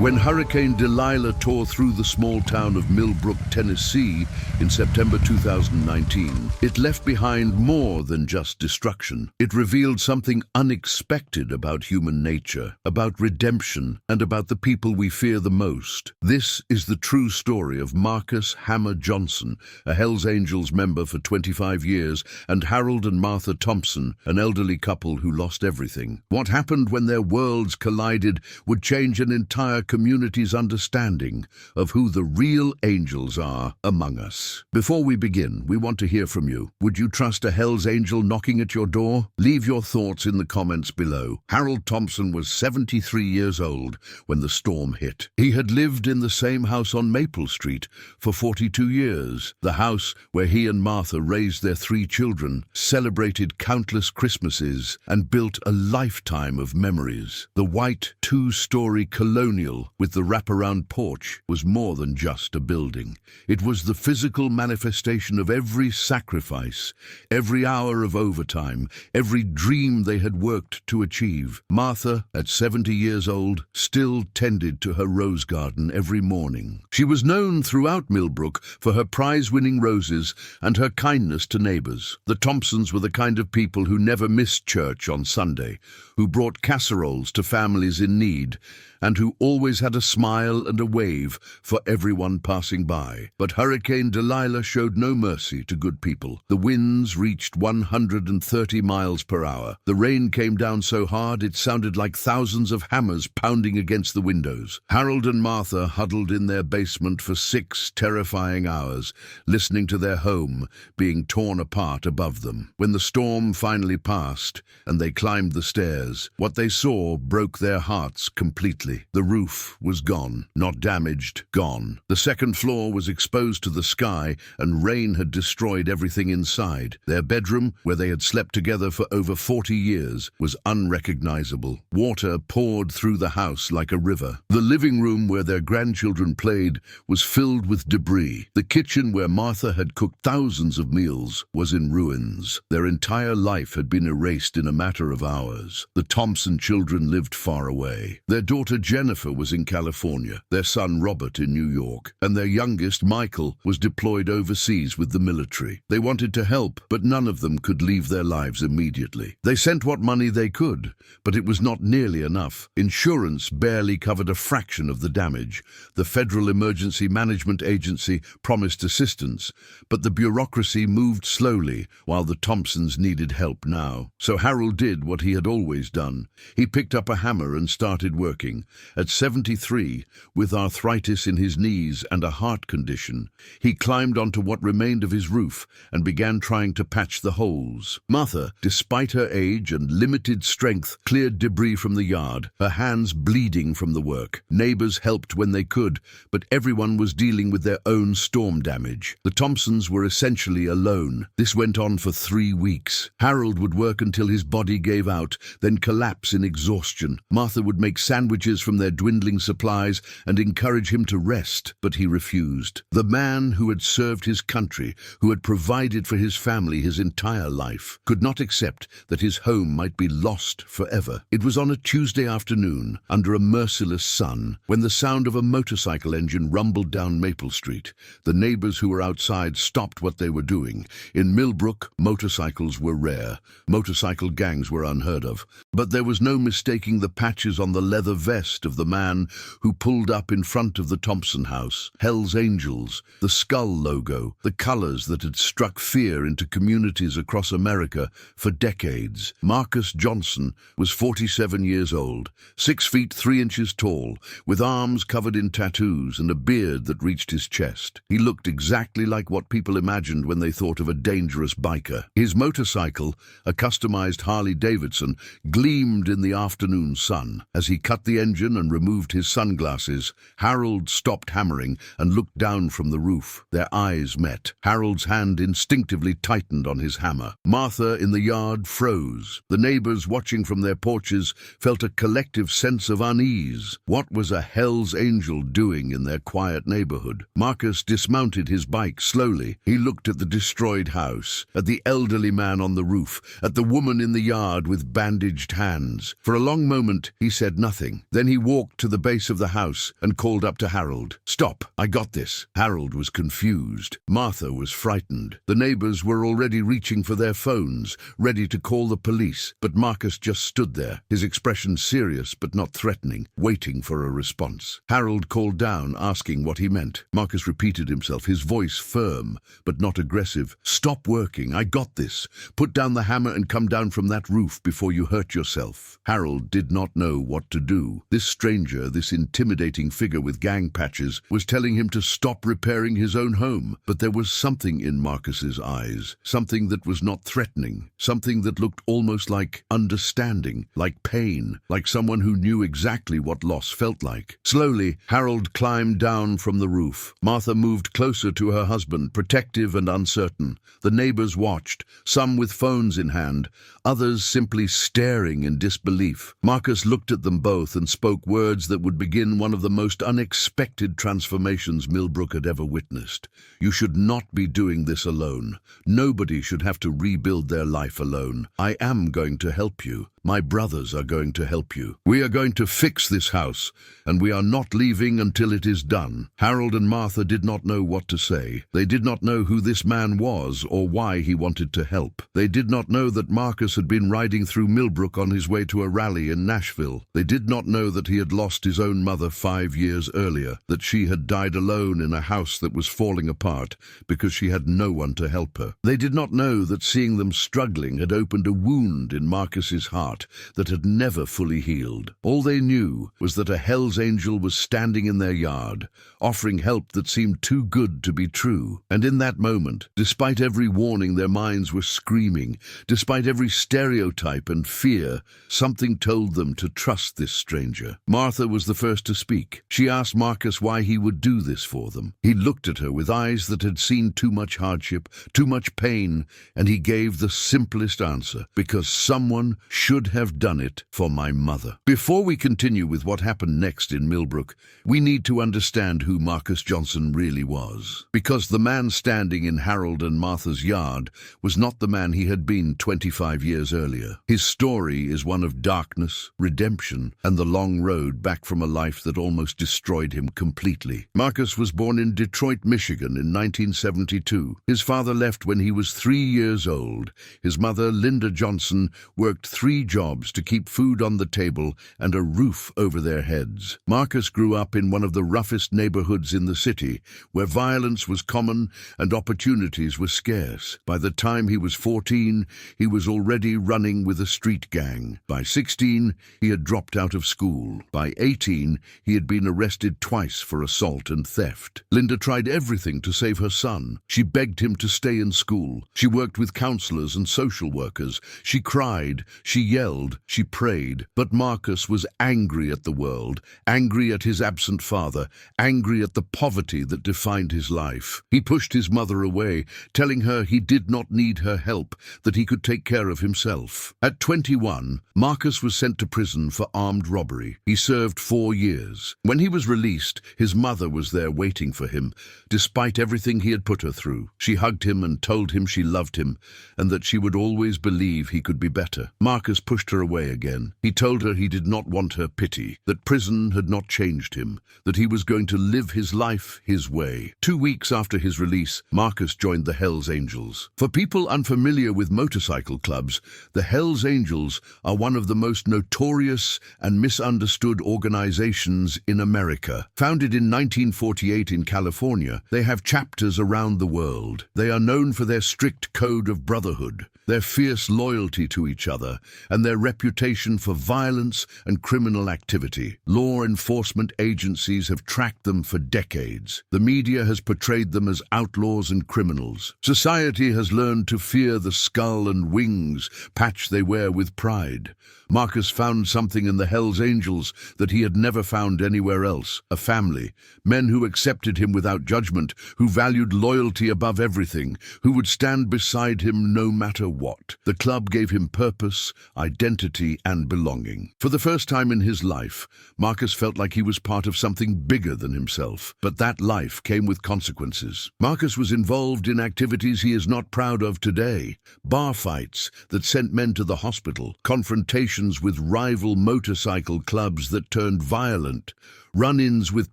When Hurricane Delilah tore through the small town of Millbrook, Tennessee in September 2019, it left behind more than just destruction. It revealed something unexpected about human nature, about redemption, and about the people we fear the most. This is the true story of Marcus Hammer Johnson, a Hells Angels member for 25 years, and Harold and Martha Thompson, an elderly couple who lost everything. What happened when their worlds collided would change an entire community's understanding of who the real angels are among us. Before we begin, we want to hear from you. Would you trust a Hell's Angel knocking at your door? Leave your thoughts in the comments below. Harold Thompson was 73 years old when the storm hit. He had lived in the same house on Maple Street for 42 years, the house where he and Martha raised their 3 children, celebrated countless Christmases, and built a lifetime of memories. The white 2-story colonial with the wraparound porch was more than just a building. It was the physical manifestation of every sacrifice, every hour of overtime, every dream they had worked to achieve. Martha, at 70 years old, still tended to her rose garden every morning. She was known throughout Millbrook for her prize-winning roses and her kindness to neighbors. The Thompsons were the kind of people who never missed church on Sunday, who brought casseroles to families in need, and who always had a smile and a wave for everyone passing by. But Hurricane Delilah showed no mercy to good people. The winds reached 130 miles per hour. The rain came down so hard it sounded like thousands of hammers pounding against the windows. Harold and Martha huddled in their basement for 6 terrifying hours, listening to their home being torn apart above them. When the storm finally passed and they climbed the stairs, what they saw broke their hearts completely. The roof was gone, not damaged, gone. The second floor was exposed to the sky, and rain had destroyed everything inside. Their bedroom, where they had slept together for over 40 years, was unrecognizable. Water poured through the house like a river. The living room where their grandchildren played was filled with debris. The kitchen where Martha had cooked thousands of meals was in ruins. Their entire life had been erased in a matter of hours. The Thompson children lived far away. Their daughter Jennifer was in California, their son Robert in New York, and their youngest, Michael, was deployed overseas with the military. They wanted to help, but none of them could leave their lives immediately. They sent what money they could, but it was not nearly enough. Insurance barely covered a fraction of the damage. The Federal Emergency Management Agency promised assistance, but the bureaucracy moved slowly while the Thompsons needed help now. So Harold did what he had always done. He picked up a hammer and started working. At 73, with arthritis in his knees and a heart condition, he climbed onto what remained of his roof and began trying to patch the holes. Martha, despite her age and limited strength, cleared debris from the yard, her hands bleeding from the work. Neighbors helped when they could, but everyone was dealing with their own storm damage. The Thompsons were essentially alone. This went on for 3 weeks. Harold would work until his body gave out, then collapse in exhaustion. Martha would make sandwiches from their dwindling supplies and encourage him to rest, but he refused. The man who had served his country, who had provided for his family his entire life, could not accept that his home might be lost forever. It was on a Tuesday afternoon, under a merciless sun, when the sound of a motorcycle engine rumbled down Maple Street. The neighbors who were outside stopped what they were doing. In Millbrook, motorcycles were rare. Motorcycle gangs were unheard of. But there was no mistaking the patches on the leather vest of the man who pulled up in front of the Thompson house. Hell's Angels, the skull logo, the colors that had struck fear into communities across America for decades. Marcus Johnson was 47 years old, 6 feet 3 inches tall, with arms covered in tattoos and a beard that reached his chest. He looked exactly like what people imagined when they thought of a dangerous biker. His motorcycle, a customized Harley-Davidson, gleamed in the afternoon sun. As he cut the engine and removed his sunglasses, Harold stopped hammering and looked down from the roof. Their eyes met. Harold's hand instinctively tightened on his hammer. Martha in the yard froze. The neighbors watching from their porches felt a collective sense of unease. What was a Hell's Angel doing in their quiet neighborhood? Marcus dismounted his bike slowly. He looked at the destroyed house, at the elderly man on the roof, at the woman in the yard with bandaged hands. For a long moment, he said nothing. Then Then he walked to the base of the house and called up to Harold. "Stop, I got this." Harold was confused. Martha was frightened. The neighbors were already reaching for their phones, ready to call the police, but Marcus just stood there, his expression serious but not threatening, waiting for a response. Harold called down, asking what he meant. Marcus repeated himself, his voice firm but not aggressive. "Stop working, I got this. Put down the hammer and come down from that roof before you hurt yourself." Harold did not know what to do. This stranger, this intimidating figure with gang patches, was telling him to stop repairing his own home. But there was something in Marcus's eyes, something that was not threatening, something that looked almost like understanding, like pain, like someone who knew exactly what loss felt like. Slowly, Harold climbed down from the roof. Martha moved closer to her husband, protective and uncertain. The neighbors watched, some with phones in hand, others simply staring in disbelief. Marcus looked at them both and spoke words that would begin one of the most unexpected transformations Millbrook had ever witnessed. "You should not be doing this alone. Nobody should have to rebuild their life alone. I am going to help you. My brothers are going to help you. We are going to fix this house, and we are not leaving until it is done." Harold and Martha did not know what to say. They did not know who this man was or why he wanted to help. They did not know that Marcus had been riding through Millbrook on his way to a rally in Nashville. They did not know that he had lost his own mother 5 years earlier, that she had died alone in a house that was falling apart because she had no one to help her. They did not know that seeing them struggling had opened a wound in Marcus's heart that had never fully healed. All they knew was that a Hell's Angel was standing in their yard, offering help that seemed too good to be true. And in that moment, despite every warning their minds were screaming, despite every stereotype and fear, something told them to trust this stranger. Martha was the first to speak. She asked Marcus why he would do this for them. He looked at her with eyes that had seen too much hardship, too much pain, and he gave the simplest answer: "Because someone should have done it for my mother." Before we continue with what happened next in Millbrook, we need to understand who Marcus Johnson really was. Because the man standing in Harold and Martha's yard was not the man he had been 25 years earlier. His story is one of darkness, redemption, and the long road back from a life that almost destroyed him completely. Marcus was born in Detroit, Michigan in 1972. His father left when he was 3 years old. His mother, Linda Johnson, worked 3 jobs to keep food on the table and a roof over their heads. Marcus grew up in one of the roughest neighborhoods in the city, where violence was common and opportunities were scarce. By the time he was 14, he was already running with a street gang. By 16, he had dropped out of school. By 18, he had been arrested twice for assault and theft. Linda tried everything to save her son. She begged him to stay in school. She worked with counselors and social workers. She cried, she yelled, she prayed. But Marcus was angry at the world, angry at his absent father, angry at the poverty that defined his life. He pushed his mother away, telling her he did not need her help, that he could take care of himself. At 21, Marcus was sent to prison for armed robbery. He served 4 years. When he was released, his mother was there waiting for him, despite everything he had put her through. She hugged him and told him she loved him, and that she would always believe he could be better. Marcus pushed her away again. He told her he did not want her pity, that prison had not changed him, that he was going to live his life his way. 2 weeks after his release, Marcus joined the Hells Angels. For people unfamiliar with motorcycle clubs, the Hells Angels are one of the most notorious and misunderstood organizations in America. Founded in 1948 in California, they have chapters around the world. They are known for their strict code of brotherhood, their fierce loyalty to each other, and their reputation for violence and criminal activity. Law enforcement agencies have tracked them for decades. The media has portrayed them as outlaws and criminals. Society has learned to fear the skull and wings patch they wear with pride. Marcus found something in the Hells Angels that he had never found anywhere else: a family, men who accepted him without judgment, who valued loyalty above everything, who would stand beside him no matter what. The club gave him purpose, identity, and belonging. For the first time in his life, Marcus felt like he was part of something bigger than himself. But that life came with consequences. Marcus was involved in activities he is not proud of today: bar fights that sent men to the hospital, confrontations affiliations with rival motorcycle clubs that turned violent, run-ins with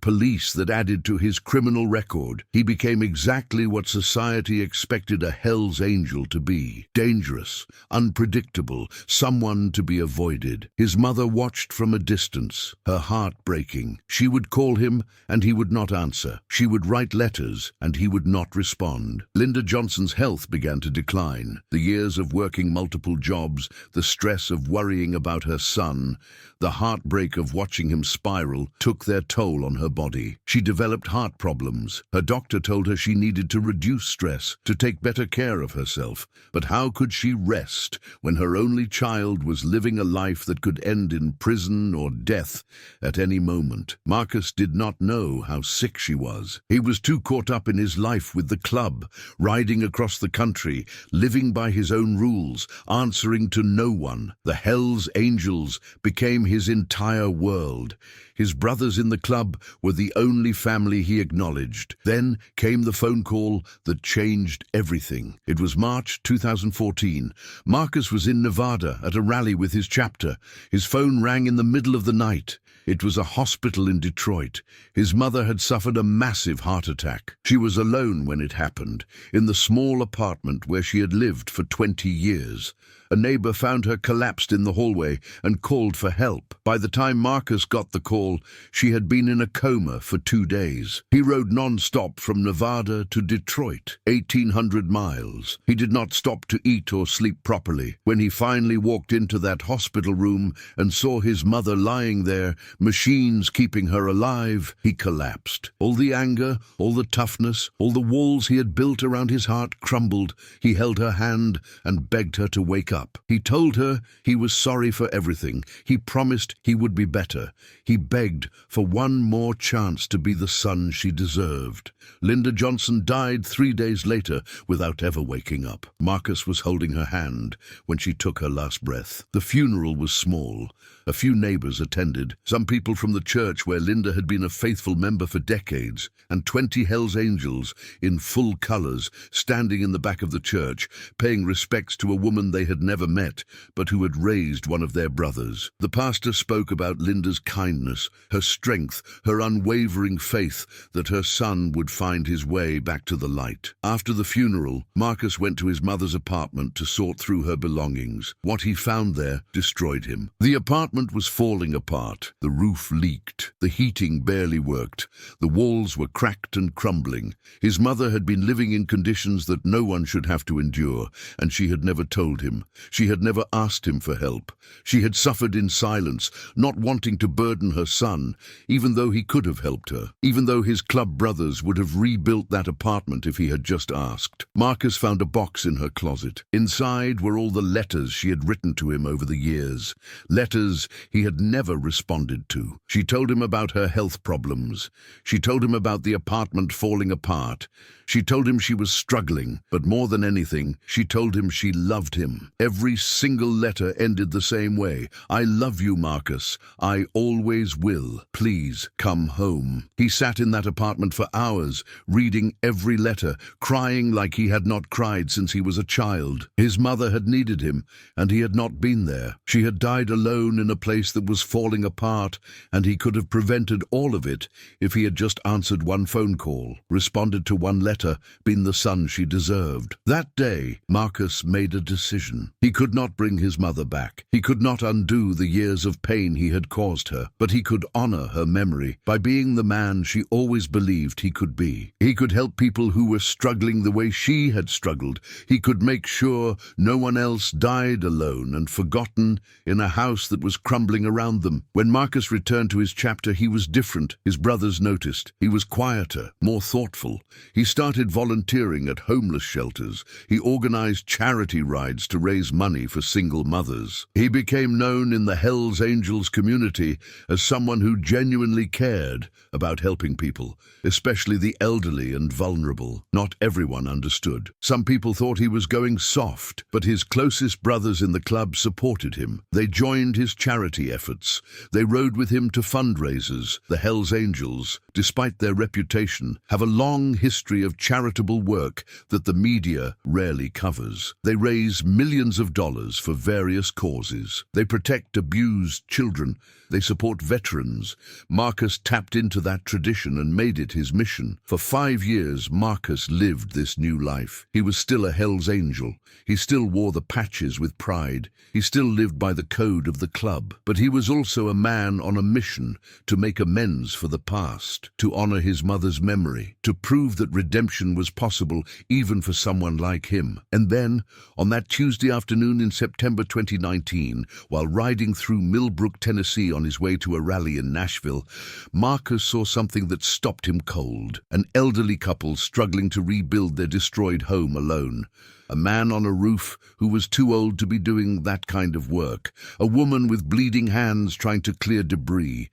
police that added to his criminal record. He became exactly what society expected a Hell's Angel to be: dangerous, unpredictable, someone to be avoided. His mother watched from a distance, her heart breaking. She would call him, and he would not answer. She would write letters, and he would not respond. Linda Johnson's health began to decline. The years of working multiple jobs, the stress of worrying about her son, the heartbreak of watching him spiral took their toll on her body. She developed heart problems. Her doctor told her she needed to reduce stress, to take better care of herself. But how could she rest when her only child was living a life that could end in prison or death at any moment? Marcus did not know how sick she was. He was too caught up in his life with the club, riding across the country, living by his own rules, answering to no one. The Hells Angels became his entire world. His brothers in the club were the only family he acknowledged. Then came the phone call that changed everything. It was March 2014. Marcus was in Nevada at a rally with his chapter. His phone rang in the middle of the night. It was a hospital in Detroit. His mother had suffered a massive heart attack. She was alone when it happened, in the small apartment where she had lived for 20 years. A neighbor found her collapsed in the hallway and called for help. By the time Marcus got the call, she had been in a coma for 2 days. He rode non-stop from Nevada to Detroit, 1,800 miles. He did not stop to eat or sleep properly. When he finally walked into that hospital room and saw his mother lying there, machines keeping her alive, he collapsed. All the anger, all the toughness, all the walls he had built around his heart crumbled. He held her hand and begged her to wake up. He told her he was sorry for everything. He promised he would be better. He begged for one more chance to be the son she deserved. Linda Johnson died 3 days later without ever waking up. Marcus was holding her hand when she took her last breath. The funeral was small. A few neighbors attended, some people from the church where Linda had been a faithful member for decades, and 20 Hells Angels in full colors standing in the back of the church, paying respects to a woman they had never met, but who had raised one of their brothers. The pastor spoke about Linda's kindness, her strength, her unwavering faith that her son would find his way back to the light. After the funeral, Marcus went to his mother's apartment to sort through her belongings. What he found there destroyed him. The apartment was falling apart. The roof leaked. The heating barely worked. The walls were cracked and crumbling. His mother had been living in conditions that no one should have to endure, and she had never told him. She had never asked him for help. She had suffered in silence, not wanting to burden her son, even though he could have helped her, even though his club brothers would have rebuilt that apartment if he had just asked. Marcus found a box in her closet. Inside were all the letters she had written to him over the years, letters he had never responded to. She told him about her health problems. She told him about the apartment falling apart. She told him she was struggling, but more than anything, she told him she loved him. Every single letter ended the same way. "I love you, Marcus. I always will. Please come home." He sat in that apartment for hours, reading every letter, crying like he had not cried since he was a child. His mother had needed him, and he had not been there. She had died alone in a place that was falling apart, and he could have prevented all of it if he had just answered one phone call, responded to one letter, been the son she deserved. That day, Marcus made a decision. He could not bring his mother back. He could not undo the years of pain he had caused her, but he could honor her memory by being the man she always believed he could be. He could help people who were struggling the way she had struggled. He could make sure no one else died alone and forgotten in a house that was crumbling around them. When Marcus returned to his chapter, he was different. His brothers noticed. He was quieter, more thoughtful. He started volunteering at homeless shelters. He organized charity rides to raise money for single mothers. He became known in the Hells Angels community as someone who genuinely cared about helping people, especially the elderly and vulnerable. Not everyone understood. Some people thought he was going soft, but his closest brothers in the club supported him. They joined his charity efforts. They rode with him to fundraisers. The Hells Angels, despite their reputation, have a long history of charitable work that the media rarely covers. They raise millions of dollars for various causes. They protect abused children. They support veterans. Marcus tapped into that tradition and made it his mission. For 5 years, Marcus lived this new life. He was still a Hells Angel. He still wore the patches with pride. He still lived by the code of the club. But he was also a man on a mission to make amends for the past, to honor his mother's memory, to prove that redemption was possible even for someone like him. And then, on that Tuesday afternoon in September 2019, while riding through Millbrook, Tennessee on his way to a rally in Nashville, Marcus saw something that stopped him cold. An elderly couple struggling to rebuild their destroyed home alone. A man on a roof who was too old to be doing that kind of work. A woman with bleeding hands trying to clear debris.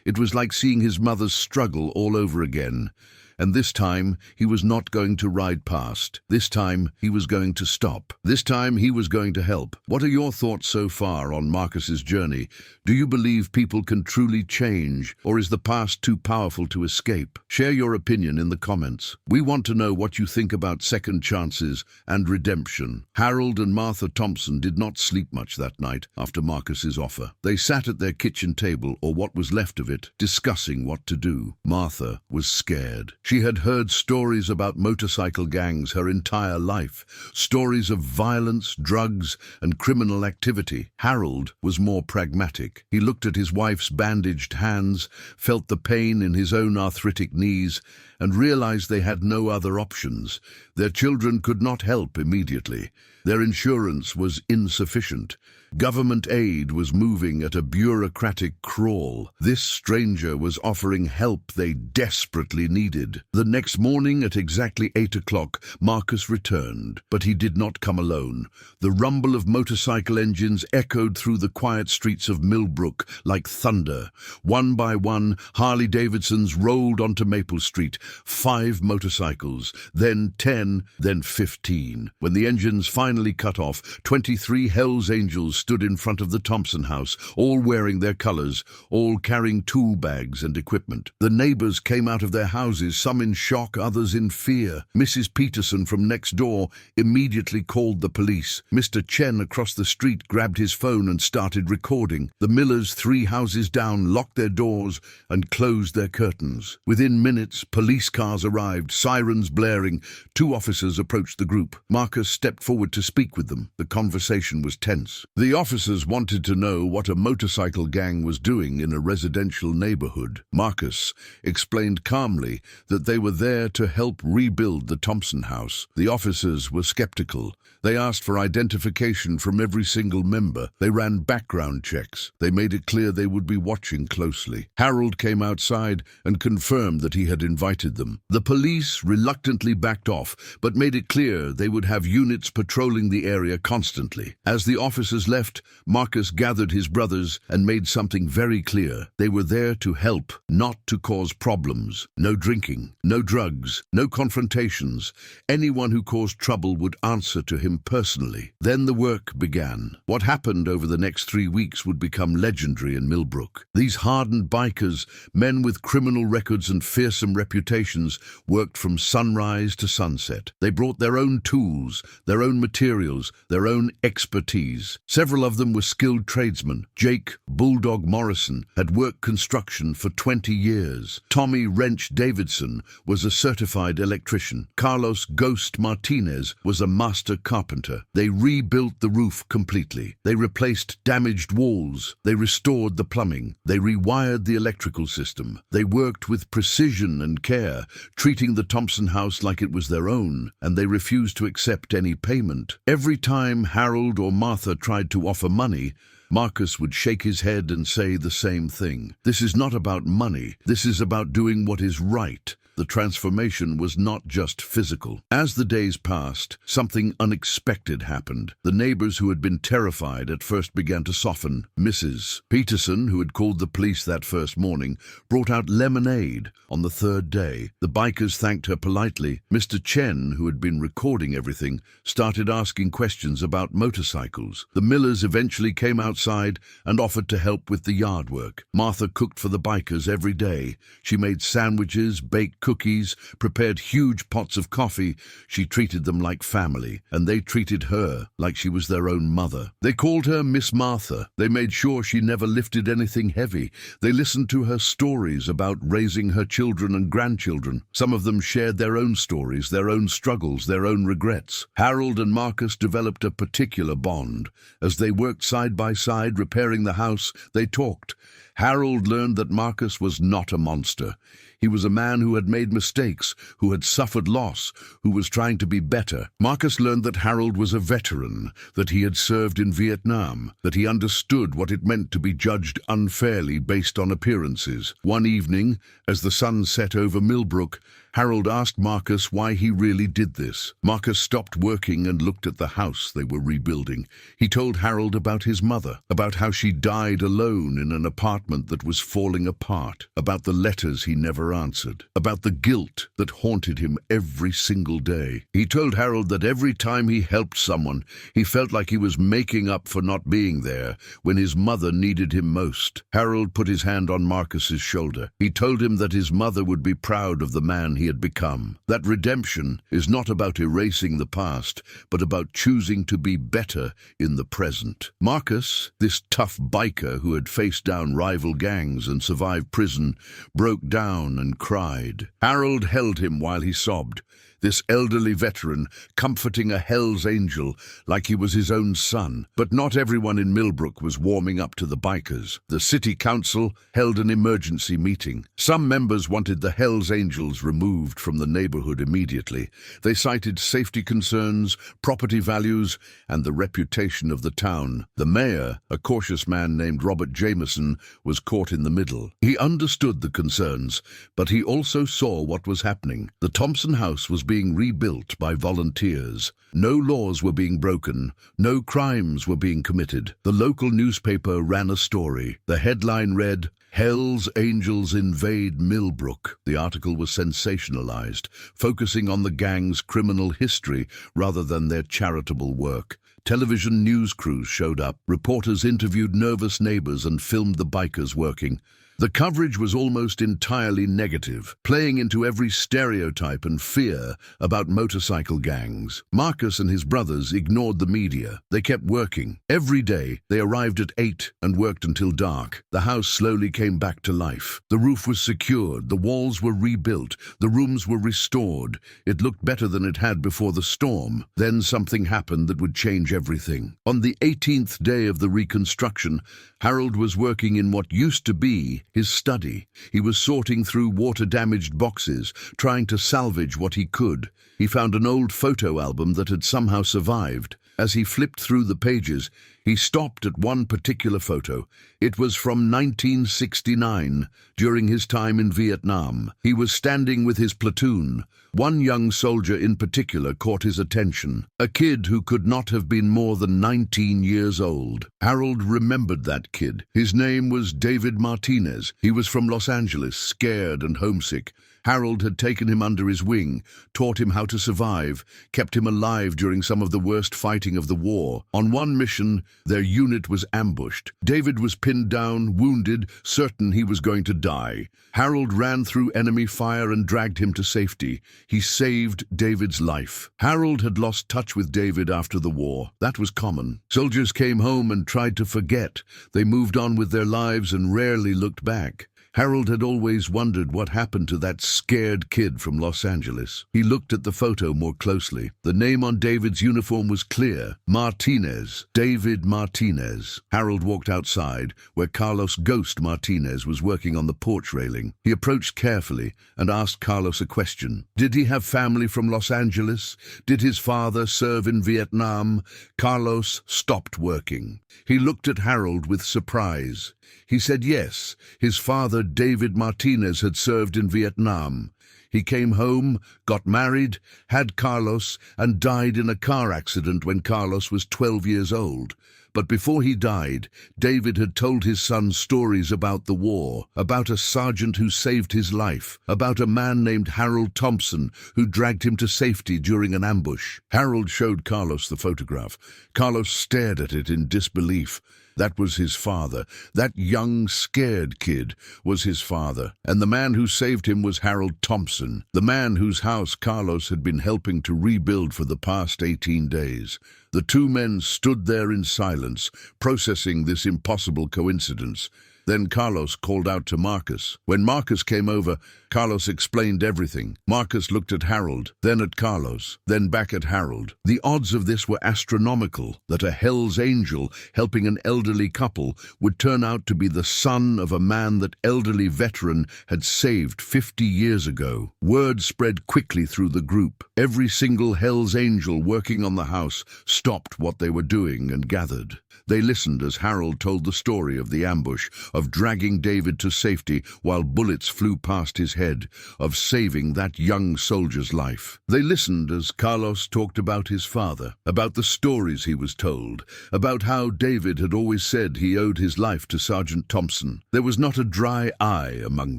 It was like seeing his mother's struggle all over again. And this time, he was not going to ride past. This time, he was going to stop. This time, he was going to help. What are your thoughts so far on Marcus's journey? Do you believe people can truly change, or is the past too powerful to escape? Share your opinion in the comments. We want to know what you think about second chances and redemption. Harold and Martha Thompson did not sleep much that night after Marcus's offer. They sat at their kitchen table, or what was left of it, discussing what to do. Martha was scared. She had heard stories about motorcycle gangs her entire life, stories of violence, drugs, and criminal activity. Harold was more pragmatic. He looked at his wife's bandaged hands, felt the pain in his own arthritic knees, and realized they had no other options. Their children could not help immediately. Their insurance was insufficient. Government aid was moving at a bureaucratic crawl. This stranger was offering help they desperately needed. The next morning at exactly 8 o'clock, Marcus returned, but he did not come alone. The rumble of motorcycle engines echoed through the quiet streets of Millbrook like thunder. One by one, Harley-Davidsons rolled onto Maple Street. 5 motorcycles, then 10, then 15. When the engines finally cut off, 23 Hells Angels stood in front of the Thompson house, all wearing their colors, all carrying tool bags and equipment. The neighbors came out of their houses, some in shock, others in fear. Mrs. Peterson from next door immediately called the police. Mr. Chen across the street grabbed his phone and started recording. The Millers 3 houses down locked their doors and closed their curtains. Within minutes, police cars arrived, sirens blaring. 2 officers approached the group. Marcus stepped forward to speak with them. The conversation was tense. The officers wanted to know what a motorcycle gang was doing in a residential neighborhood. Marcus explained calmly that they were there to help rebuild the Thompson house. The officers were skeptical. They asked for identification from every single member. They ran background checks. They made it clear they would be watching closely. Harold came outside and confirmed that he had invited them. The police reluctantly backed off, but made it clear they would have units patrolling the area constantly. As the officers left, Marcus gathered his brothers and made something very clear. They were there to help, not to cause problems. No drinking, no drugs, no confrontations. Anyone who caused trouble would answer to him personally. Then the work began. What happened over the next 3 weeks would become legendary in Millbrook. These hardened bikers, men with criminal records and fearsome reputations, worked from sunrise to sunset. They brought their own tools, their own materials, their own expertise. Several of them were skilled tradesmen. Jake Bulldog Morrison had worked construction for 20 years. Tommy Wrench Davidson was a certified electrician. Carlos Ghost Martinez was a master carpenter. They rebuilt the roof completely. They replaced damaged walls. They restored the plumbing. They rewired the electrical system. They worked with precision and care, treating the Thompson house like it was their own, and they refused to accept any payment. Every time Harold or Martha tried to offer money, Marcus would shake his head and say the same thing. This is not about money. This is about doing what is right. the transformation was not just physical. As the days passed, something unexpected happened. The neighbors who had been terrified at first began to soften. Mrs. Peterson, who had called the police that first morning, brought out lemonade on the third day. The bikers thanked her politely. Mr. Chen, who had been recording everything, started asking questions about motorcycles. The Millers eventually came outside and offered to help with the yard work. Martha cooked for the bikers every day. She made sandwiches, baked cookies, prepared huge pots of coffee. She treated them like family, and they treated her like she was their own mother. They called her Miss Martha. They made sure she never lifted anything heavy. They listened to her stories about raising her children and grandchildren. Some of them shared their own stories, their own struggles, their own regrets. Harold and Marcus developed a particular bond. As they worked side by side repairing the house, they talked. Harold learned that Marcus was not a monster. He was a man who had made mistakes, who had suffered loss, who was trying to be better. Marcus learned that Harold was a veteran, that he had served in Vietnam, that he understood what it meant to be judged unfairly based on appearances. One evening, as the sun set over Millbrook, Harold asked Marcus why he really did this. Marcus stopped working and looked at the house they were rebuilding. He told Harold about his mother, about how she died alone in an apartment that was falling apart, about the letters he never answered, about the guilt that haunted him every single day. He told Harold that every time he helped someone, he felt like he was making up for not being there when his mother needed him most. Harold put his hand on Marcus's shoulder. He told him that his mother would be proud of the man he had become. That redemption is not about erasing the past, but about choosing to be better in the present. Marcus, this tough biker who had faced down rival gangs and survived prison, broke down and cried. Harold held him while he sobbed. This elderly veteran comforting a Hell's Angel like he was his own son. But not everyone in Millbrook was warming up to the bikers. The city council held an emergency meeting. Some members wanted the Hell's Angels removed from the neighborhood immediately. They cited safety concerns, property values, and the reputation of the town. The mayor, a cautious man named Robert Jameson, was caught in the middle. He understood the concerns, but he also saw what was happening. The Thompson house was being rebuilt by volunteers. No laws were being broken. No crimes were being committed. The local newspaper ran a story. The headline read, "Hell's Angels Invade Millbrook." The article was sensationalized, focusing on the gang's criminal history rather than their charitable work. Television news crews showed up. Reporters interviewed nervous neighbors and filmed the bikers working. The coverage was almost entirely negative, playing into every stereotype and fear about motorcycle gangs. Marcus and his brothers ignored the media. They kept working. Every day, they arrived at 8 and worked until dark. The house slowly came back to life. The roof was secured, the walls were rebuilt, the rooms were restored. It looked better than it had before the storm. Then something happened that would change everything. On the 18th day of the reconstruction, Harold was working in what used to be his study. He was sorting through water-damaged boxes, trying to salvage what he could. He found an old photo album that had somehow survived. As he flipped through the pages, he stopped at one particular photo. It was from 1969, during his time in Vietnam. He was standing with his platoon. One young soldier in particular caught his attention, a kid who could not have been more than 19 years old. Harold remembered that kid. His name was David Martinez. He was from Los Angeles, scared and homesick. Harold had taken him under his wing, taught him how to survive, kept him alive during some of the worst fighting of the war. On one mission, their unit was ambushed. David was pinned down, wounded, certain he was going to die. Harold ran through enemy fire and dragged him to safety. He saved David's life. Harold had lost touch with David after the war. That was common. Soldiers came home and tried to forget. They moved on with their lives and rarely looked back. Harold had always wondered what happened to that scared kid from Los Angeles. He looked at the photo more closely. The name on David's uniform was clear: Martinez. David Martinez. Harold walked outside, where Carlos Ghost Martinez was working on the porch railing. He approached carefully and asked Carlos a question. Did he have family from Los Angeles? Did his father serve in Vietnam? Carlos stopped working. He looked at Harold with surprise. He said yes, his father, David Martinez, had served in Vietnam. He came home, got married, had Carlos, and died in a car accident when Carlos was 12 years old. But before he died, David had told his son stories about the war, about a sergeant who saved his life, about a man named Harold Thompson who dragged him to safety during an ambush. Harold showed Carlos the photograph. Carlos stared at it in disbelief. That was his father. That young, scared kid was his father. And the man who saved him was Harold Thompson, the man whose house Carlos had been helping to rebuild for the past 18 days. The two men stood there in silence, processing this impossible coincidence. Then Carlos called out to Marcus. When Marcus came over, Carlos explained everything. Marcus looked at Harold, then at Carlos, then back at Harold. The odds of this were astronomical, that a Hell's Angel helping an elderly couple would turn out to be the son of a man that elderly veteran had saved 50 years ago. Word spread quickly through the group. Every single Hell's Angel working on the house stopped what they were doing and gathered. They listened as Harold told the story of the ambush, of dragging David to safety while bullets flew past his head, of saving that young soldier's life. They listened as Carlos talked about his father, about the stories he was told, about how David had always said he owed his life to Sergeant Thompson. There was not a dry eye among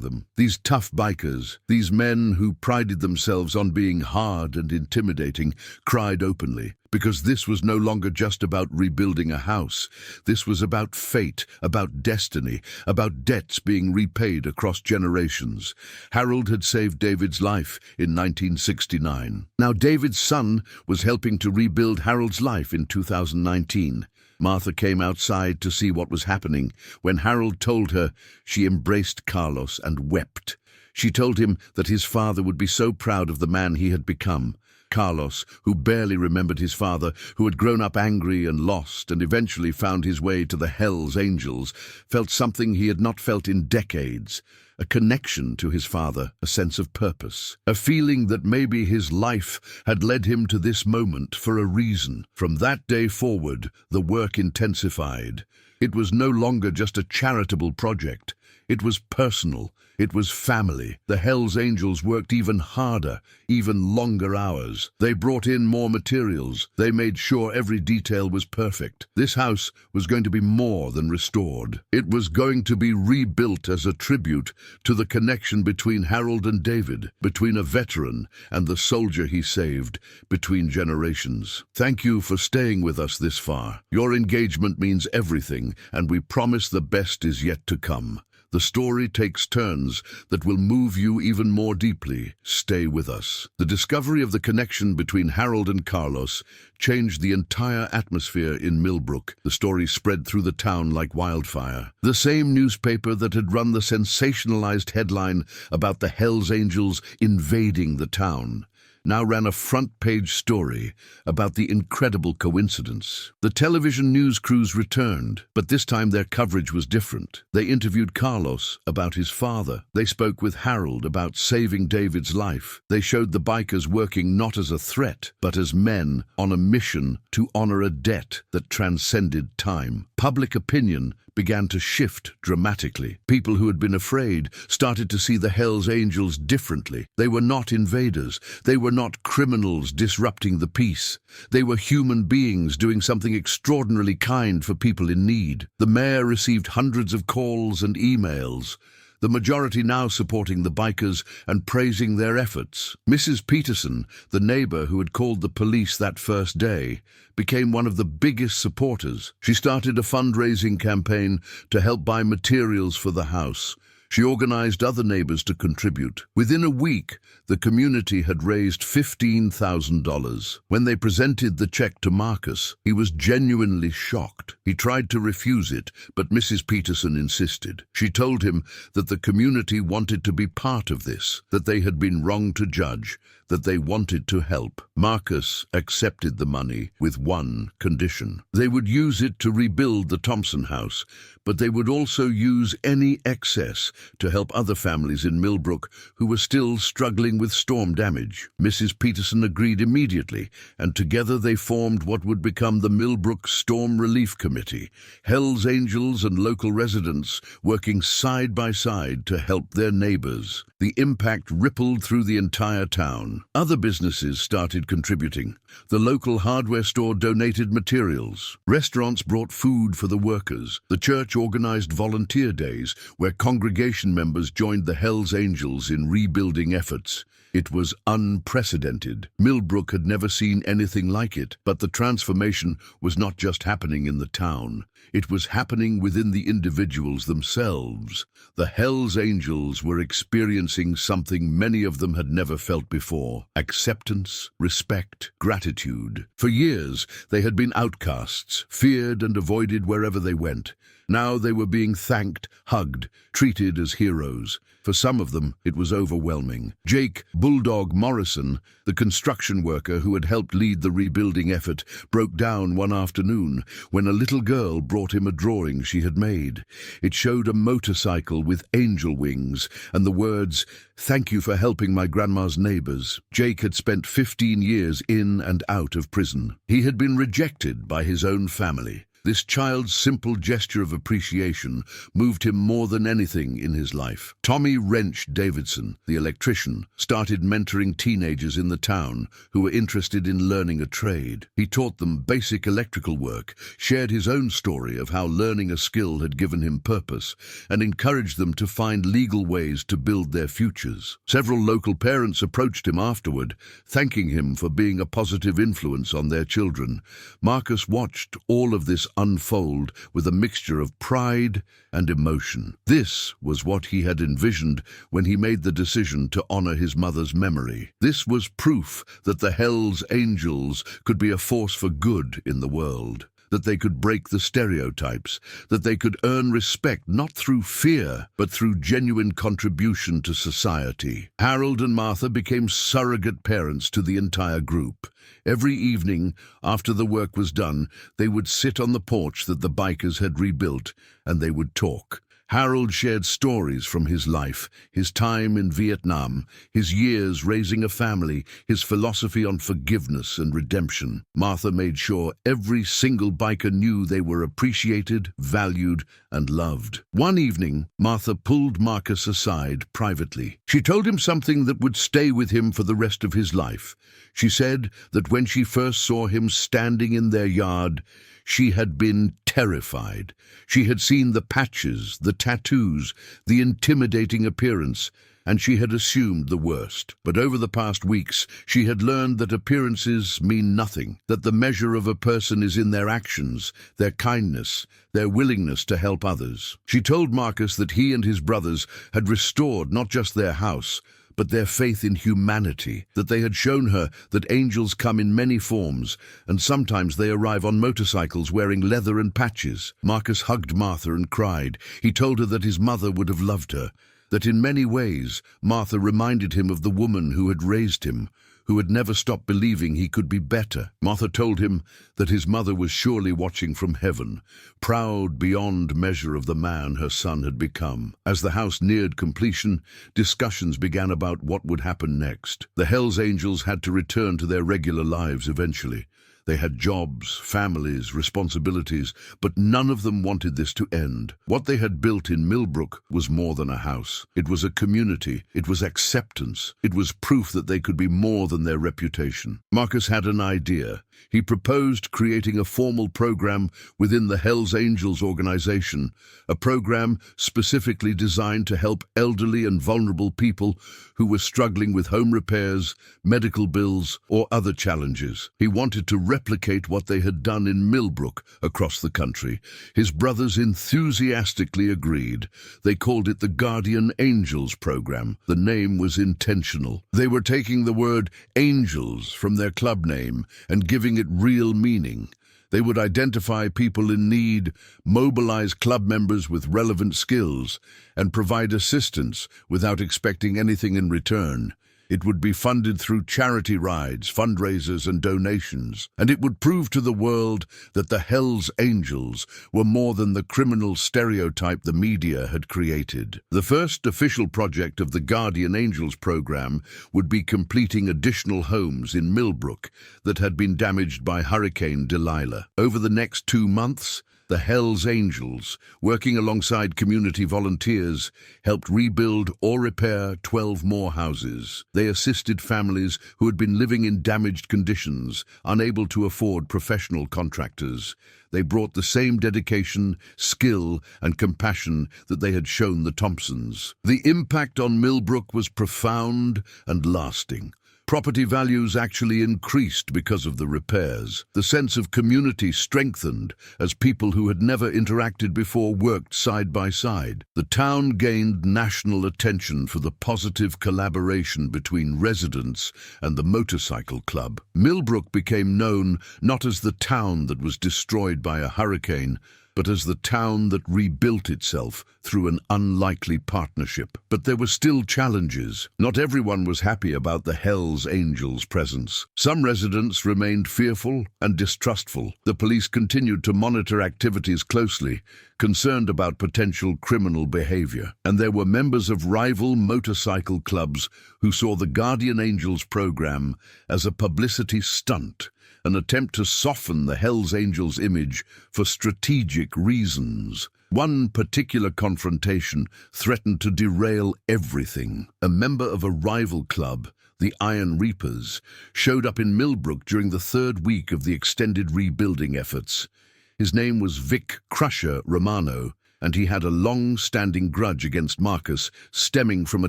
them. These tough bikers, these men who prided themselves on being hard and intimidating, cried openly. Because this was no longer just about rebuilding a house. This was about fate, about destiny, about debts being repaid across generations. Harold had saved David's life in 1969. Now David's son was helping to rebuild Harold's life in 2019. Martha came outside to see what was happening. When Harold told her, she embraced Carlos and wept. She told him that his father would be so proud of the man he had become. Carlos, who barely remembered his father, who had grown up angry and lost and eventually found his way to the Hell's Angels, felt something he had not felt in decades. A connection to his father, a sense of purpose, a feeling that maybe his life had led him to this moment for a reason. From that day forward, the work intensified. It was no longer just a charitable project. It was personal. It was family. The Hell's Angels worked even harder, even longer hours. They brought in more materials. They made sure every detail was perfect. This house was going to be more than restored. It was going to be rebuilt as a tribute to the connection between Harold and David, between a veteran and the soldier he saved, between generations. Thank you for staying with us this far. Your engagement means everything, and we promise the best is yet to come. The story takes turns that will move you even more deeply. Stay with us. The discovery of the connection between Harold and Carlos changed the entire atmosphere in Millbrook. The story spread through the town like wildfire. The same newspaper that had run the sensationalized headline about the Hell's Angels invading the town now ran a front-page story about the incredible coincidence. The television news crews returned, but this time their coverage was different. They interviewed Carlos about his father. They spoke with Harold about saving David's life. They showed the bikers working not as a threat, but as men on a mission to honor a debt that transcended time. Public opinion began to shift dramatically. People who had been afraid started to see the Hell's Angels differently. They were not invaders. They were not criminals disrupting the peace. They were human beings doing something extraordinarily kind for people in need. The mayor received hundreds of calls and emails, the majority now supporting the bikers and praising their efforts. Mrs. Peterson, the neighbor who had called the police that first day, became one of the biggest supporters. She started a fundraising campaign to help buy materials for the house. She organized other neighbors to contribute. Within a week, the community had raised $15,000. When they presented the check to Marcus, he was genuinely shocked. He tried to refuse it, but Mrs. Peterson insisted. She told him that the community wanted to be part of this, that they had been wrong to judge, that they wanted to help. Marcus accepted the money with one condition. They would use it to rebuild the Thompson house, but they would also use any excess to help other families in Millbrook who were still struggling with storm damage. Mrs. Peterson agreed immediately, and together they formed what would become the Millbrook Storm Relief Committee, Hells Angels and local residents working side by side to help their neighbors. The impact rippled through the entire town. Other businesses started contributing. The local hardware store donated materials. Restaurants brought food for the workers. The church organized volunteer days where congregation members joined the Hells Angels in rebuilding efforts. It was unprecedented. Millbrook had never seen anything like it, but the transformation was not just happening in the town. It was happening within the individuals themselves. The Hells Angels were experiencing something many of them had never felt before: acceptance, respect, gratitude. For years, they had been outcasts, feared and avoided wherever they went. Now they were being thanked, hugged, treated as heroes. For some of them, it was overwhelming. Jake "Bulldog" Morrison, the construction worker who had helped lead the rebuilding effort, broke down one afternoon when a little girl brought him a drawing she had made. It showed a motorcycle with angel wings and the words, "Thank you for helping my grandma's neighbors." Jake had spent 15 years in and out of prison. He had been rejected by his own family. This child's simple gesture of appreciation moved him more than anything in his life. Tommy Wrench Davidson, the electrician, started mentoring teenagers in the town who were interested in learning a trade. He taught them basic electrical work, shared his own story of how learning a skill had given him purpose, and encouraged them to find legal ways to build their futures. Several local parents approached him afterward, thanking him for being a positive influence on their children. Marcus watched all of this unfold with a mixture of pride and emotion. This was what he had envisioned when he made the decision to honor his mother's memory. This was proof that the Hells Angels could be a force for good in the world, that they could break the stereotypes, that they could earn respect not through fear, but through genuine contribution to society. Harold and Martha became surrogate parents to the entire group. Every evening, after the work was done, they would sit on the porch that the bikers had rebuilt, and they would talk. Harold shared stories from his life, his time in Vietnam, his years raising a family, his philosophy on forgiveness and redemption. Martha made sure every single biker knew they were appreciated, valued, and loved. One evening, Martha pulled Marcus aside privately. She told him something that would stay with him for the rest of his life. She said that when she first saw him standing in their yard, she had been terrified. She had seen the patches, the tattoos, the intimidating appearance, and she had assumed the worst. But over the past weeks, she had learned that appearances mean nothing, that the measure of a person is in their actions, their kindness, their willingness to help others. She told Marcus that he and his brothers had restored not just their house, but their faith in humanity, that they had shown her that angels come in many forms, and sometimes they arrive on motorcycles wearing leather and patches. Marcus hugged Martha and cried. He told her that his mother would have loved her, that in many ways Martha reminded him of the woman who had raised him, who had never stopped believing he could be better. Martha told him that his mother was surely watching from heaven, proud beyond measure of the man her son had become. As the house neared completion, discussions began about what would happen next. The Hells Angels had to return to their regular lives eventually. They had jobs, families, responsibilities, but none of them wanted this to end. What they had built in Millbrook was more than a house. It was a community. It was acceptance. It was proof that they could be more than their reputation. Marcus had an idea. He proposed creating a formal program within the Hells Angels organization, a program specifically designed to help elderly and vulnerable people who were struggling with home repairs, medical bills, or other challenges. He wanted to replicate what they had done in Millbrook across the country. His brothers enthusiastically agreed. They called it the Guardian Angels program. The name was intentional. They were taking the word angels from their club name and giving it real meaning. They would identify people in need, mobilize club members with relevant skills, and provide assistance without expecting anything in return. It would be funded through charity rides, fundraisers and donations, and it would prove to the world that the Hells Angels were more than the criminal stereotype the media had created. The first official project of the Guardian Angels program would be completing additional homes in Millbrook that had been damaged by Hurricane Delilah. Over the next 2 months, the Hells Angels, working alongside community volunteers, helped rebuild or repair 12 more houses. They assisted families who had been living in damaged conditions, unable to afford professional contractors. They brought the same dedication, skill, and compassion that they had shown the Thompsons. The impact on Millbrook was profound and lasting. Property values actually increased because of the repairs. The sense of community strengthened as people who had never interacted before worked side by side. The town gained national attention for the positive collaboration between residents and the motorcycle club. Millbrook became known not as the town that was destroyed by a hurricane, but as the town that rebuilt itself through an unlikely partnership. But there were still challenges. Not everyone was happy about the Hells Angels' presence. Some residents remained fearful and distrustful. The police continued to monitor activities closely, concerned about potential criminal behavior. And there were members of rival motorcycle clubs who saw the Guardian Angels program as a publicity stunt, an attempt to soften the Hells Angels' image for strategic reasons. One particular confrontation threatened to derail everything. A member of a rival club, the Iron Reapers, showed up in Millbrook during the 3rd week of the extended rebuilding efforts. His name was Vic Crusher Romano, and he had a long-standing grudge against Marcus stemming from a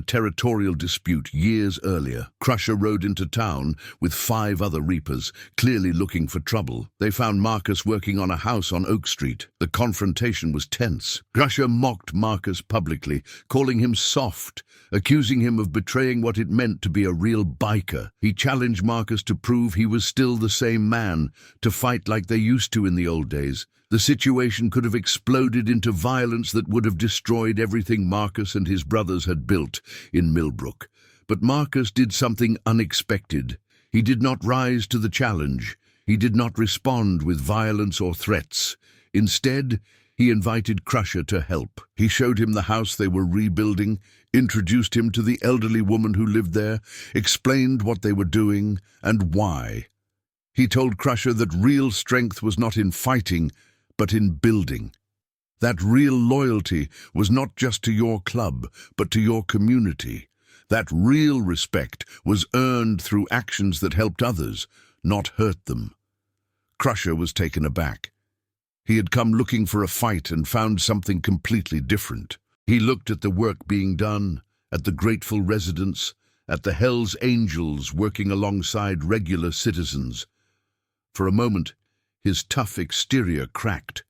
territorial dispute years earlier. Crusher rode into town with 5 other Reapers, clearly looking for trouble. They found Marcus working on a house on Oak Street. The confrontation was tense. Crusher mocked Marcus publicly, calling him soft, accusing him of betraying what it meant to be a real biker. He challenged Marcus to prove he was still the same man, to fight like they used to in the old days. The situation could have exploded into violence that would have destroyed everything Marcus and his brothers had built in Millbrook. But Marcus did something unexpected. He did not rise to the challenge. He did not respond with violence or threats. Instead, he invited Crusher to help. He showed him the house they were rebuilding, introduced him to the elderly woman who lived there, explained what they were doing and why. He told Crusher that real strength was not in fighting, but in building. That real loyalty was not just to your club, but to your community. That real respect was earned through actions that helped others, not hurt them. Crusher was taken aback. He had come looking for a fight and found something completely different. He looked at the work being done, at the grateful residents, at the Hells Angels working alongside regular citizens. For a moment, his tough exterior cracked.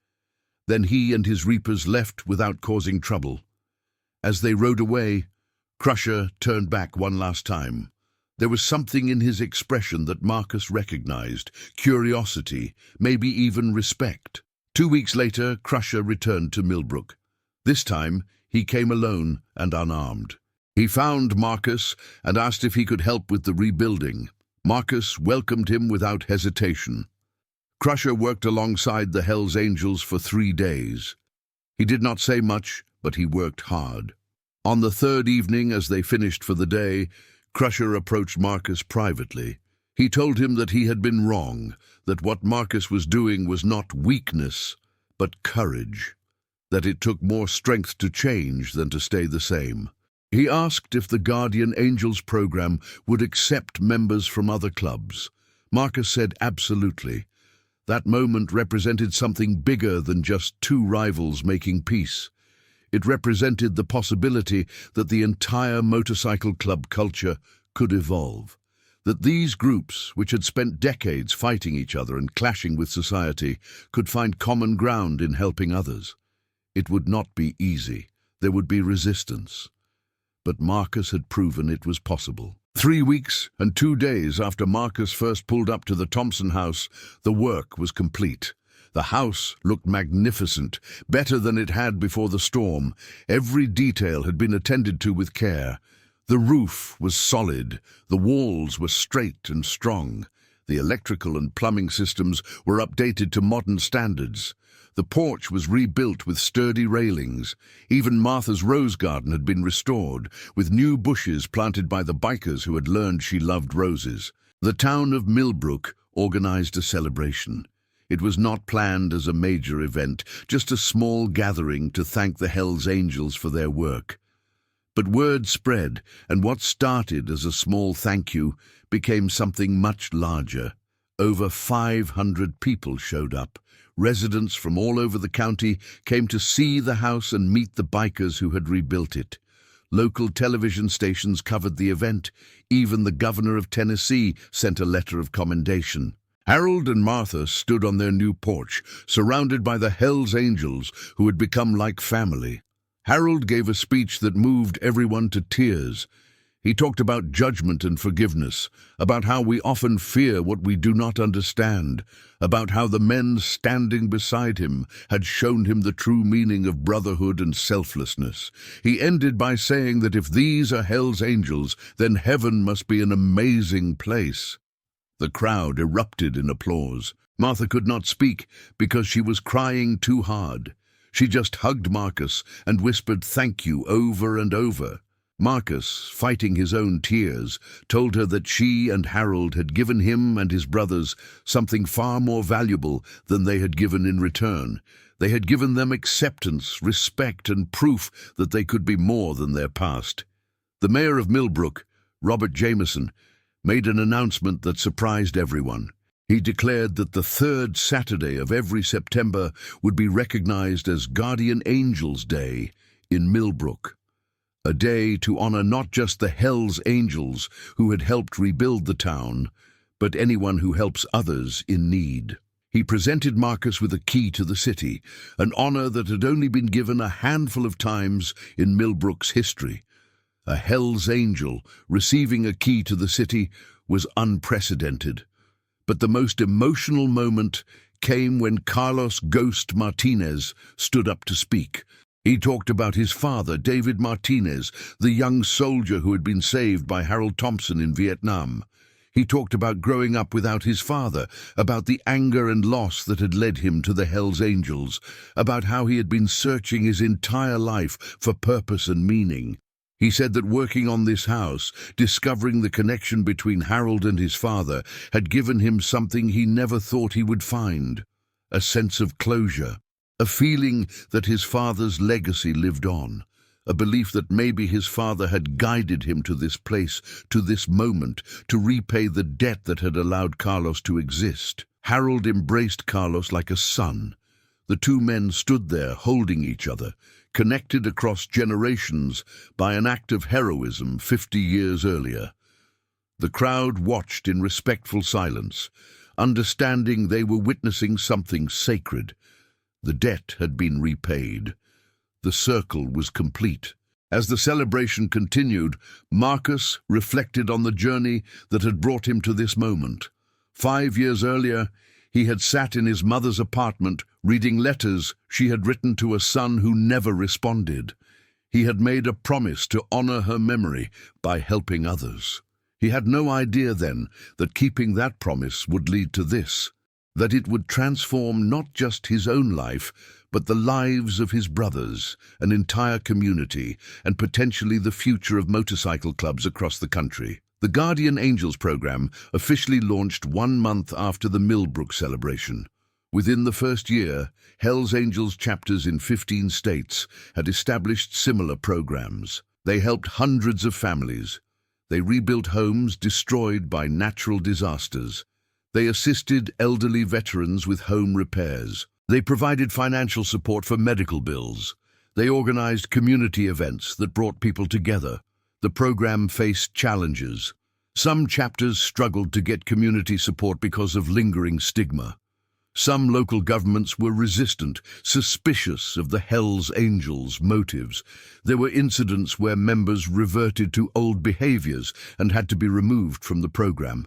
Then he and his Reapers left without causing trouble. As they rode away, Crusher turned back one last time. There was something in his expression that Marcus recognized, curiosity, maybe even respect. 2 weeks later, Crusher returned to Millbrook. This time, he came alone and unarmed. He found Marcus and asked if he could help with the rebuilding. Marcus welcomed him without hesitation. Crusher worked alongside the Hells Angels for 3 days. He did not say much, but he worked hard. On the 3rd evening, as they finished for the day, Crusher approached Marcus privately. He told him that he had been wrong, that what Marcus was doing was not weakness, but courage, that it took more strength to change than to stay the same. He asked if the Guardian Angels program would accept members from other clubs. Marcus said absolutely. That moment represented something bigger than just 2 rivals making peace. It represented the possibility that the entire motorcycle club culture could evolve, that these groups, which had spent decades fighting each other and clashing with society, could find common ground in helping others. It would not be easy. There would be resistance. But Marcus had proven it was possible. 3 weeks and 2 days after Marcus first pulled up to the Thompson house, the work was complete. The house looked magnificent, better than it had before the storm. Every detail had been attended to with care. The roof was solid, the walls were straight and strong. The electrical and plumbing systems were updated to modern standards. The porch was rebuilt with sturdy railings. Even Martha's rose garden had been restored, with new bushes planted by the bikers who had learned she loved roses. The town of Millbrook organized a celebration. It was not planned as a major event, just a small gathering to thank the Hells Angels for their work. But word spread, and what started as a small thank you became something much larger. Over 500 people showed up. Residents from all over the county came to see the house and meet the bikers who had rebuilt it. Local television stations covered the event. Even the governor of Tennessee sent a letter of commendation. Harold and Martha stood on their new porch, surrounded by the Hells Angels, who had become like family. Harold gave a speech that moved everyone to tears. He talked about judgment and forgiveness, about how we often fear what we do not understand, about how the men standing beside him had shown him the true meaning of brotherhood and selflessness. He ended by saying that if these are Hell's Angels, then heaven must be an amazing place. The crowd erupted in applause. Martha could not speak because she was crying too hard. She just hugged Marcus and whispered thank you over and over. Marcus, fighting his own tears, told her that she and Harold had given him and his brothers something far more valuable than they had given in return. They had given them acceptance, respect, and proof that they could be more than their past. The mayor of Millbrook, Robert Jameson, made an announcement that surprised everyone. He declared that the third Saturday of every September would be recognized as Guardian Angels Day in Millbrook. A day to honor not just the Hells Angels who had helped rebuild the town, but anyone who helps others in need. He presented Marcus with a key to the city, an honor that had only been given a handful of times in Millbrook's history. A Hells Angel receiving a key to the city was unprecedented. But the most emotional moment came when Carlos "Ghost" Martinez stood up to speak. He talked about his father, David Martinez, the young soldier who had been saved by Harold Thompson in Vietnam. He talked about growing up without his father, about the anger and loss that had led him to the Hells Angels, about how he had been searching his entire life for purpose and meaning. He said that working on this house, discovering the connection between Harold and his father, had given him something he never thought he would find: a sense of closure. A feeling that his father's legacy lived on, a belief that maybe his father had guided him to this place, to this moment, to repay the debt that had allowed Carlos to exist. Harold embraced Carlos like a son. The two men stood there holding each other, connected across generations by an act of heroism 50 years earlier. The crowd watched in respectful silence, understanding they were witnessing something sacred. The debt had been repaid. The circle was complete. As the celebration continued, Marcus reflected on the journey that had brought him to this moment. 5 years earlier, he had sat in his mother's apartment reading letters she had written to a son who never responded. He had made a promise to honor her memory by helping others. He had no idea then that keeping that promise would lead to this, that it would transform not just his own life, but the lives of his brothers, an entire community, and potentially the future of motorcycle clubs across the country. The Guardian Angels program officially launched 1 month after the Millbrook celebration. Within the first year, Hells Angels chapters in 15 states had established similar programs. They helped hundreds of families. They rebuilt homes destroyed by natural disasters. They assisted elderly veterans with home repairs. They provided financial support for medical bills. They organized community events that brought people together. The program faced challenges. Some chapters struggled to get community support because of lingering stigma. Some local governments were resistant, suspicious of the Hells Angels' motives. There were incidents where members reverted to old behaviors and had to be removed from the program.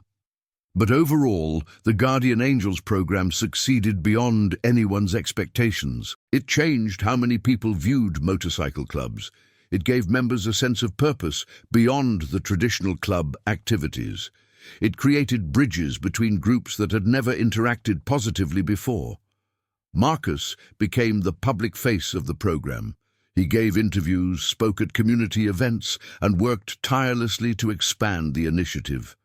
But overall, the Guardian Angels program succeeded beyond anyone's expectations. It changed how many people viewed motorcycle clubs. It gave members a sense of purpose beyond the traditional club activities. It created bridges between groups that had never interacted positively before. Marcus became the public face of the program. He gave interviews, spoke at community events, and worked tirelessly to expand the initiative.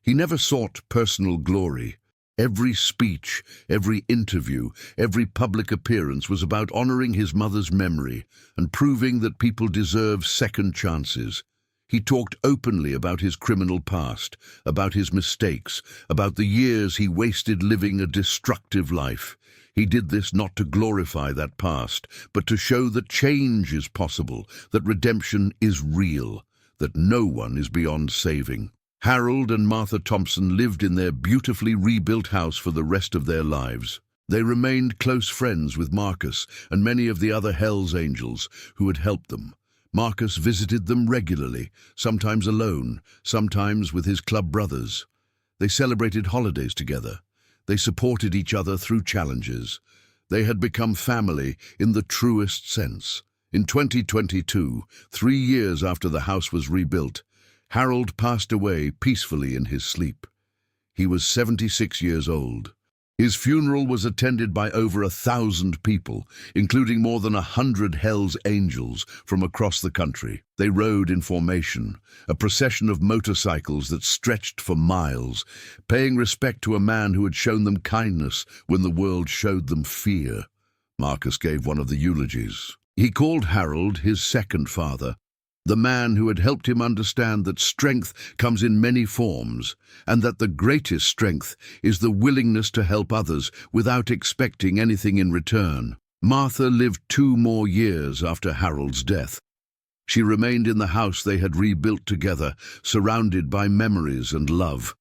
He never sought personal glory. Every speech, every interview, every public appearance was about honoring his mother's memory and proving that people deserve second chances. He talked openly about his criminal past, about his mistakes, about the years he wasted living a destructive life. He did this not to glorify that past, but to show that change is possible, that redemption is real, that no one is beyond saving. Harold and Martha Thompson lived in their beautifully rebuilt house for the rest of their lives. They remained close friends with Marcus and many of the other Hells Angels who had helped them. Marcus visited them regularly, sometimes alone, sometimes with his club brothers. They celebrated holidays together. They supported each other through challenges. They had become family in the truest sense. In 2022, 3 years after the house was rebuilt, Harold passed away peacefully in his sleep. He was 76 years old. His funeral was attended by over 1,000 people, including more than 100 Hells Angels from across the country. They rode in formation, a procession of motorcycles that stretched for miles, paying respect to a man who had shown them kindness when the world showed them fear. Marcus gave one of the eulogies. He called Harold his second father, the man who had helped him understand that strength comes in many forms, and that the greatest strength is the willingness to help others without expecting anything in return. Martha lived 2 more years after Harold's death. She remained in the house they had rebuilt together, surrounded by memories and love.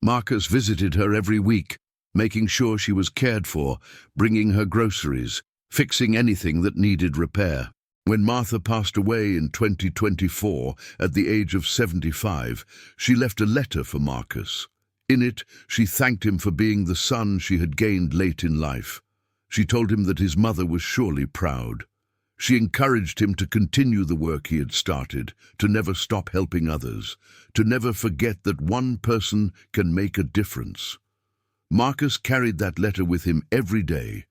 Marcus visited her every week, making sure she was cared for, bringing her groceries, fixing anything that needed repair. When Martha passed away in 2024, at the age of 75, she left a letter for Marcus. In it, she thanked him for being the son she had gained late in life. She told him that his mother was surely proud. She encouraged him to continue the work he had started, to never stop helping others, to never forget that one person can make a difference. Marcus carried that letter with him every day.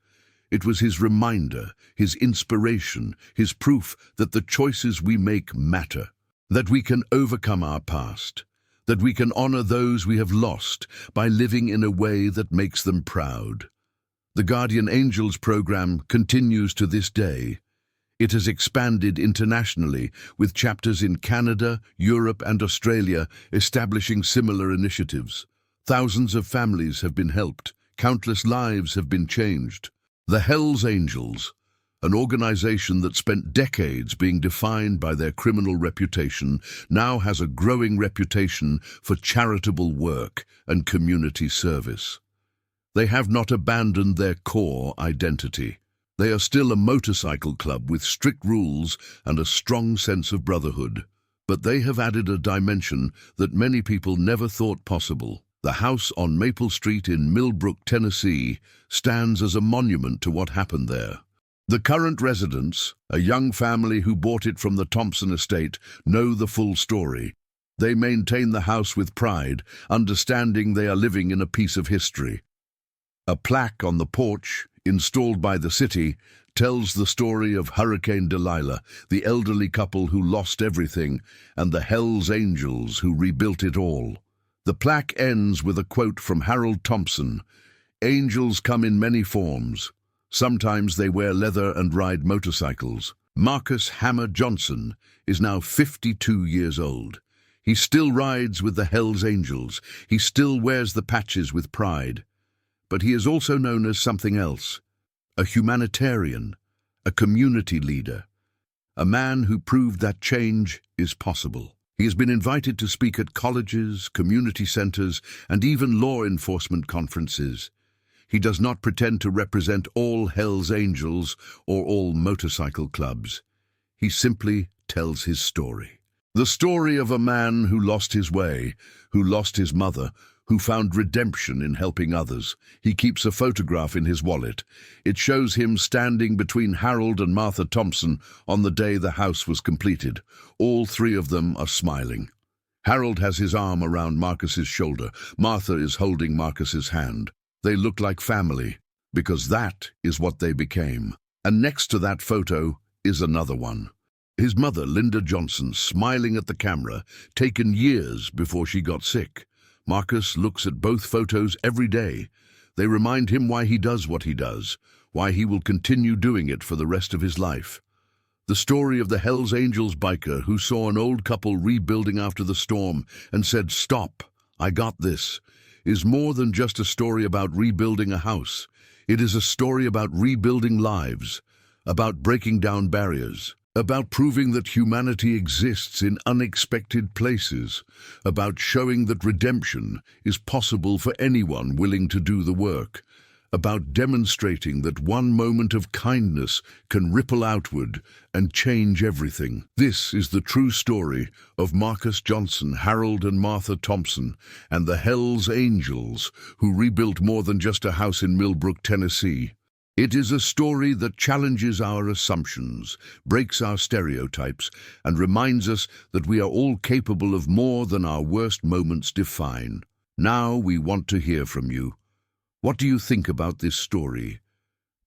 It was his reminder, his inspiration, his proof that the choices we make matter, that we can overcome our past, that we can honor those we have lost by living in a way that makes them proud. The Guardian Angels program continues to this day. It has expanded internationally, with chapters in Canada, Europe, and Australia establishing similar initiatives. Thousands of families have been helped, countless lives have been changed. The Hells Angels, an organization that spent decades being defined by their criminal reputation, now has a growing reputation for charitable work and community service. They have not abandoned their core identity. They are still a motorcycle club with strict rules and a strong sense of brotherhood. But they have added a dimension that many people never thought possible. The house on Maple Street in Millbrook, Tennessee, stands as a monument to what happened there. The current residents, a young family who bought it from the Thompson estate, know the full story. They maintain the house with pride, understanding they are living in a piece of history. A plaque on the porch, installed by the city, tells the story of Hurricane Delilah, the elderly couple who lost everything, and the Hells Angels who rebuilt it all. The plaque ends with a quote from Harold Thompson: "Angels come in many forms. Sometimes they wear leather and ride motorcycles." Marcus Hammer Johnson is now 52 years old. He still rides with the Hells Angels. He still wears the patches with pride. But he is also known as something else: a humanitarian, a community leader, a man who proved that change is possible. He has been invited to speak at colleges, community centers, and even law enforcement conferences. He does not pretend to represent all Hells Angels or all motorcycle clubs. He simply tells his story. The story of a man who lost his way, who lost his mother, who found redemption in helping others. He keeps a photograph in his wallet. It shows him standing between Harold and Martha Thompson on the day the house was completed. All three of them are smiling. Harold has his arm around Marcus's shoulder. Martha is holding Marcus's hand. They look like family, because that is what they became. And next to that photo is another one. His mother, Linda Johnson, smiling at the camera, taken years before she got sick. Marcus looks at both photos every day. They remind him why he does what he does, why he will continue doing it for the rest of his life. The story of the Hells Angels biker who saw an old couple rebuilding after the storm and said, "Stop, I got this," is more than just a story about rebuilding a house. It is a story about rebuilding lives, about breaking down barriers, about proving that humanity exists in unexpected places, about showing that redemption is possible for anyone willing to do the work, about demonstrating that one moment of kindness can ripple outward and change everything. This is the true story of Marcus Johnson, Harold and Martha Thompson, and the Hells Angels, who rebuilt more than just a house in Millbrook, Tennessee. It is a story that challenges our assumptions, breaks our stereotypes, and reminds us that we are all capable of more than our worst moments define. Now we want to hear from you. What do you think about this story?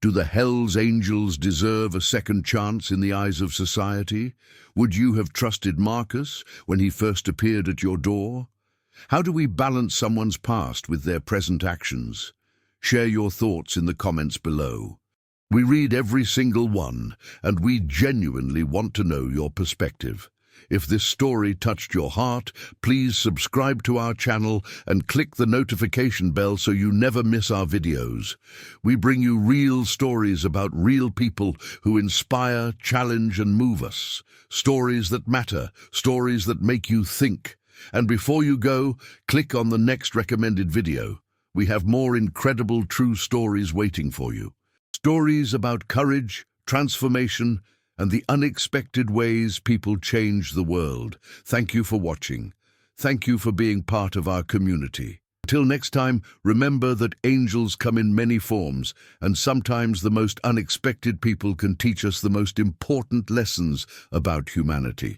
Do the Hells Angels deserve a second chance in the eyes of society? Would you have trusted Marcus when he first appeared at your door? How do we balance someone's past with their present actions? Share your thoughts in the comments below. We read every single one, and we genuinely want to know your perspective. If this story touched your heart, please subscribe to our channel and click the notification bell so you never miss our videos. We bring you real stories about real people who inspire, challenge, and move us. Stories that matter, stories that make you think. And before you go, click on the next recommended video. We have more incredible true stories waiting for you. Stories about courage, transformation, and the unexpected ways people change the world. Thank you for watching. Thank you for being part of our community. Until next time, remember that angels come in many forms, and sometimes the most unexpected people can teach us the most important lessons about humanity.